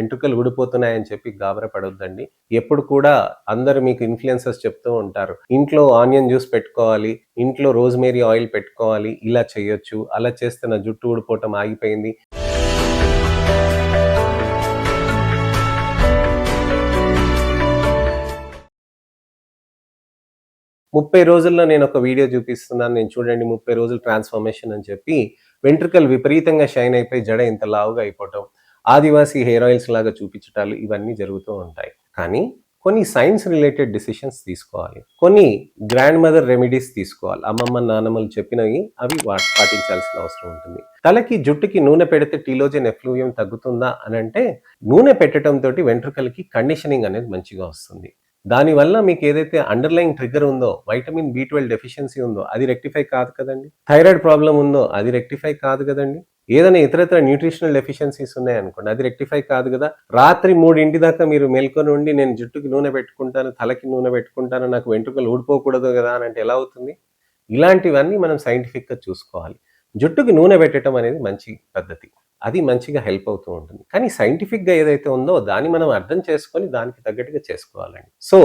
వెంట్రుకలు ఊడిపోతున్నాయని చెప్పి గాబరా పడొద్దండి. ఎప్పుడు కూడా అందరూ మీకు ఇన్‌ఫ్లుయెన్సర్స్ చెప్తూ ఉంటారు. ఇంట్లో ఆనియన్ జ్యూస్ పెట్టుకోవాలి, ఇంట్లో రోజ్‌మేరీ ఆయిల్ పెట్టుకోవాలి, ఇలా చేయొచ్చు, అలా చేస్తే నా జుట్టు ఊడిపోవటం ఆగిపోయింది. 30 రోజుల్లో నేనొక వీడియో చూపిస్తున్నాను. నేను చూడండి 30 రోజులు ట్రాన్స్‌ఫర్మేషన్ అని చెప్పి వెంట్రుకలు విపరీతంగా షైన్ అయిపోయి జడ ఇంత లావుగా అయిపోవటం, ఆదివాసీ హెయిర్ ఆయిల్స్ లాగా చూపించటాలు ఇవన్నీ జరుగుతూ ఉంటాయి. కానీ కొన్ని సైన్స్ రిలేటెడ్ డెసిషన్స్ తీసుకోవాలి. కొన్ని గ్రాండ్ మదర్ రెమెడీస్ తీసుకోవాలి. అమ్మమ్మ, నానమ్మలు చెప్పినవి అవి పాటించాల్సిన అవసరం ఉంటుంది. తలకి, జుట్టుకి నూనె పెడితే టీలోజన్ ఎఫ్లూవియం తగ్గుతుందా అనంటే, నూనె పెట్టడంతోటి వెంట్రుకలకి కండిషనింగ్ అనేది మంచిగా వస్తుంది. దానివల్ల మీకు ఏదైతే అండర్లైన్ ట్రిగ్గర్ ఉందో, వైటమిన్ B12 డెఫిషియన్సీ ఉందో అది రెక్టిఫై కాదు కదండి. థైరాయిడ్ ప్రాబ్లం ఉందో అది రెక్టిఫై కాదు కదండి. ఏదైనా ఇతరత్ర న్యూట్రిషనల్ డెఫిషియన్సీస్ ఉన్నాయనుకోండి అది రెక్టిఫై కాదు కదా. రాత్రి 3 దాకా మీరు మేల్కొని ఉండి నేను జుట్టుకి నూనె పెట్టుకుంటాను, తలకి నూనె పెట్టుకుంటాను, నాకు వెంట్రుకలు ఊడిపోకూడదు కదా అని అంటే ఎలా అవుతుంది? ఇలాంటివన్నీ మనం సైంటిఫిక్గా చూసుకోవాలి. జుట్టుకి నూనె పెట్టడం అనేది మంచి పద్ధతి. అది మంచిగా హెల్ప్ అవుతూ ఉంటుంది. కానీ సైంటిఫిక్‌గా ఏదైతే ఉందో దాన్ని మనం అర్థం చేసుకొని దానికి తగ్గట్టుగా చేసుకోవాలండి. సో,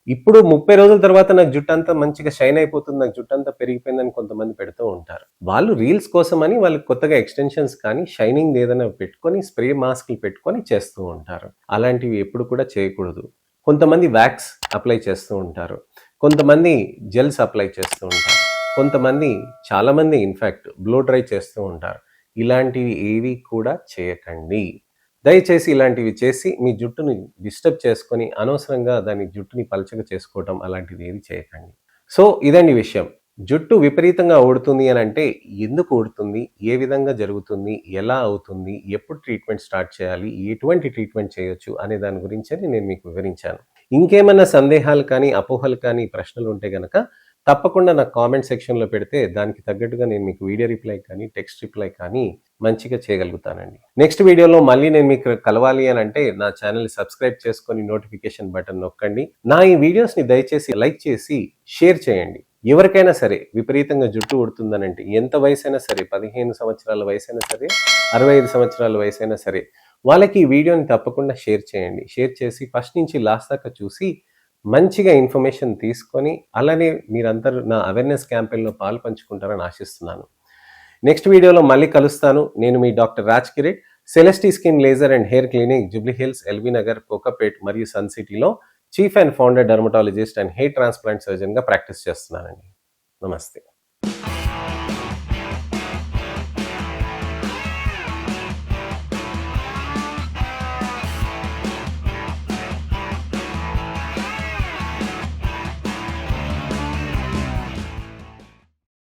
ఇప్పుడు 30 రోజుల తర్వాత నాకు జుట్టంతా మంచిగా షైన్ అయిపోతుంది, నాకు జుట్టంతా పెరిగిపోయిందని కొంతమంది పెడుతూ ఉంటారు. వాళ్ళు రీల్స్ కోసమని వాళ్ళు కొత్తగా ఎక్స్‌టెన్షన్స్ కానీ, షైనింగ్‌ది ఏదైనా పెట్టుకొని, స్ప్రే మాస్క్‌లు పెట్టుకొని చేస్తూ ఉంటారు. అలాంటివి ఎప్పుడు కూడా చేయకూడదు. కొంతమంది వ్యాక్స్ అప్లై చేస్తూ ఉంటారు. కొంతమంది జెల్స్ అప్లై చేస్తూ ఉంటారు. కొంతమంది చాలామంది ఇన్‌ఫాక్ట్ బ్లో డ్రై చేస్తూ ఉంటారు. ఇలాంటివి ఏవి కూడా చేయకండి. దయచేసి ఇలాంటివి చేసి మీ జుట్టుని డిస్టర్బ్ చేసుకొని అనవసరంగా దాని జుట్టుని పలచగా చేసుకోవటం అలాంటిది ఏది చేయకండి. సో ఇదండి విషయం. జుట్టు విపరీతంగా ఊడుతుంది అని అంటే ఎందుకు ఊడుతుంది, ఏ విధంగా జరుగుతుంది, ఎలా అవుతుంది, ఎప్పుడు ట్రీట్మెంట్ స్టార్ట్ చేయాలి, ఎటువంటి ట్రీట్మెంట్ చేయొచ్చు అనే దాని గురించి నేను మీకు వివరించాను. ఇంకేమైనా సందేహాలు కానీ, అపోహలు కానీ, ప్రశ్నలు ఉంటే గనక తప్పకుండా నాకు కామెంట్ సెక్షన్‌లో పెడితే దానికి తగ్గట్టుగా నేను మీకు వీడియో రిప్లై కానీ, టెక్స్ట్ రిప్లై కానీ మంచిగా చేయగలుగుతానండి. నెక్స్ట్ వీడియోలో మళ్ళీ నేను మీకు కలవాలి అని అంటే నా ఛానల్‌ని సబ్స్క్రైబ్ చేసుకొని నోటిఫికేషన్ బటన్ నొక్కండి. నా ఈ వీడియోస్‌ని దయచేసి లైక్ చేసి షేర్ చేయండి. ఎవరికైనా సరే విపరీతంగా జుట్టు ఊడుతుందనంటే ఎంత వయసైనా సరే, 15 సంవత్సరాల వయసైనా సరే, 65 సంవత్సరాల వయసైనా సరే, వాళ్ళకి ఈ వీడియోని తప్పకుండా షేర్ చేయండి. షేర్ చేసి ఫస్ట్ నుంచి లాస్ట్ దాకా చూసి మంచిగా ఇన్ఫర్మేషన్ తీసుకొని అలానే మీరందరూ నా అవేర్నెస్ క్యాంపెయిన్‌లో పాలుపంచుకుంటారని ఆశిస్తున్నాను. నెక్స్ట్ వీడియోలో మళ్ళీ కలుస్తాను. నేను మీ doctor Raj Kireet, Celestee skin laser and hair clinic, Jubilee Hills, LB Nagar, Kokapet మరియు సన్ సిటీలో chief and founder dermatologist and hair transplant సర్జన్‌గా ప్రాక్టీస్ చేస్తున్నానండి. నమస్తే.